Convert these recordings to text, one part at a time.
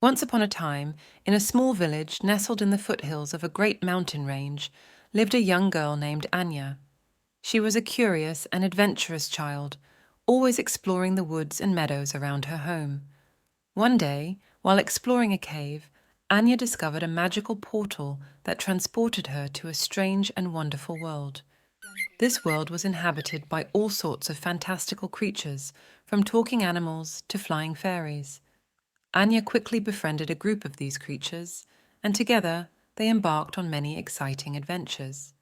Once upon a time, in a small village nestled in the foothills of a great mountain range, lived a young girl named Anya. She was a curious and adventurous child, always exploring the woods and meadows around her home. One day, while exploring a cave, Anya discovered a magical portal that transported her to a strange and wonderful world. This world was inhabited by all sorts of fantastical creatures, from talking animals to flying fairies. Anya quickly befriended a group of these creatures, and together they embarked on many exciting adventures.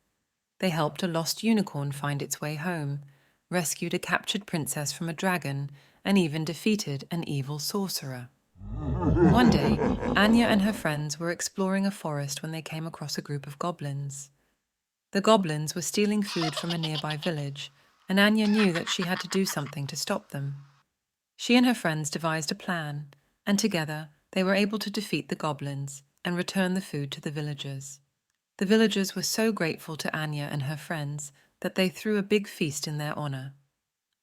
They helped a lost unicorn find its way home, rescued a captured princess from a dragon, and even defeated an evil sorcerer. One day, Anya and her friends were exploring a forest when they came across a group of goblins. The goblins were stealing food from a nearby village, and Anya knew that she had to do something to stop them. She and her friends devised a plan, and together they were able to defeat the goblins and return the food to the villagers. The villagers were so grateful to Anya and her friends that they threw a big feast in their honor.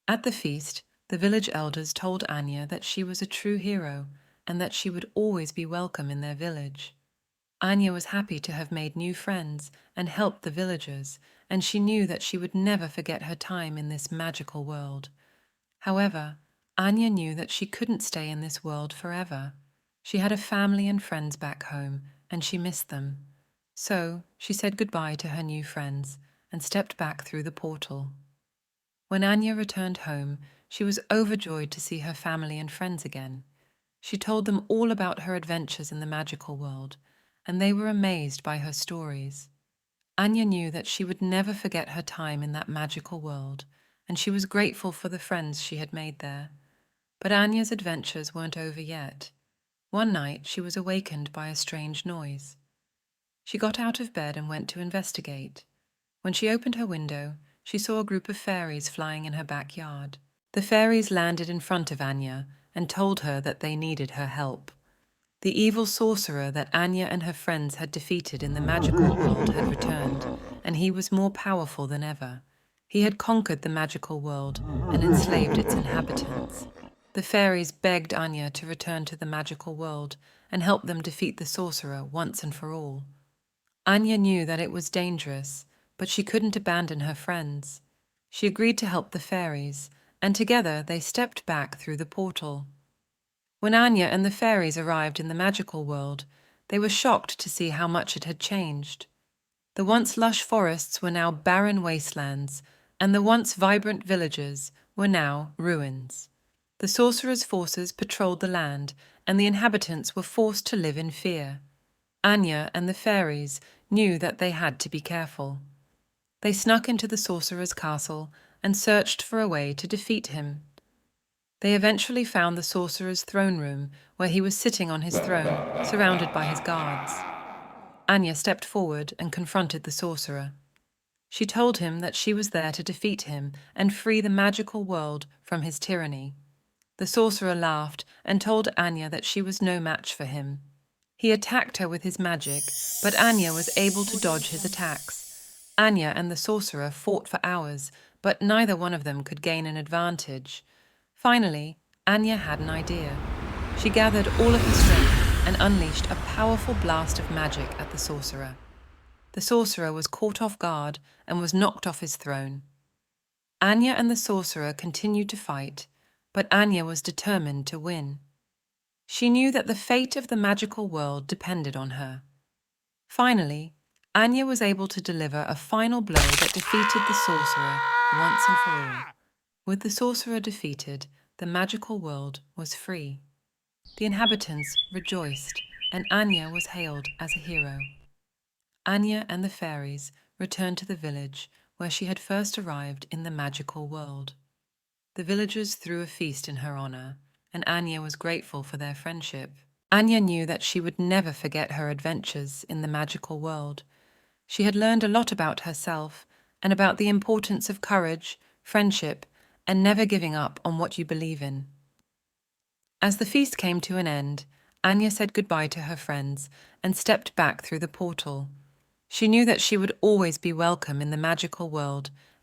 At the feast, the village elders told Anya that she was a true hero and that she would always be welcome in their village. Anya was happy to have made new friends and helped the villagers, and she knew that she would never forget her time in this magical world. However, Anya knew that she couldn't stay in this world forever. She had a family and friends back home, and she missed them. So she said goodbye to her new friends and stepped back through the portal. When Anya returned home, she was overjoyed to see her family and friends again. She told them all about her adventures in the magical world, and they were amazed by her stories. Anya knew that she would never forget her time in that magical world, and she was grateful for the friends she had made there. But Anya's adventures weren't over yet. One night she was awakened by a strange noise. She got out of bed and went to investigate. When she opened her window, she saw a group of fairies flying in her backyard. The fairies landed in front of Anya and told her that they needed her help. The evil sorcerer that Anya and her friends had defeated in the magical world had returned, and he was more powerful than ever. He had conquered the magical world and enslaved its inhabitants. The fairies begged Anya to return to the magical world and help them defeat the sorcerer once and for all. Anya knew that it was dangerous, but she couldn't abandon her friends. She agreed to help the fairies, and together they stepped back through the portal. When Anya and the fairies arrived in the magical world, they were shocked to see how much it had changed. The once lush forests were now barren wastelands, and the once vibrant villages were now ruins. The sorcerer's forces patrolled the land, and the inhabitants were forced to live in fear. Anya and the fairies knew that they had to be careful. They snuck into the sorcerer's castle and searched for a way to defeat him. They eventually found the sorcerer's throne room, where he was sitting on his throne, surrounded by his guards. Anya stepped forward and confronted the sorcerer. She told him that she was there to defeat him and free the magical world from his tyranny. The sorcerer laughed and told Anya that she was no match for him. He attacked her with his magic, but Anya was able to dodge his attacks. Anya and the sorcerer fought for hours, but neither one of them could gain an advantage. Finally, Anya had an idea. She gathered all of her strength and unleashed a powerful blast of magic at the sorcerer. The sorcerer was caught off guard and was knocked off his throne. Anya and the sorcerer continued to fight, but Anya was determined to win. She knew that the fate of the magical world depended on her. Finally, Anya was able to deliver a final blow that defeated the sorcerer once and for all. With the sorcerer defeated, the magical world was free. The inhabitants rejoiced, and Anya was hailed as a hero. Anya and the fairies returned to the village where she had first arrived in the magical world. The villagers threw a feast in her honor, and Anya was grateful for their friendship. Anya knew that she would never forget her adventures in the magical world. She had learned a lot about herself and about the importance of courage, friendship, and never giving up on what you believe in. As the feast came to an end, Anya said goodbye to her friends and stepped back through the portal. She knew that she would always be welcome in the magical world,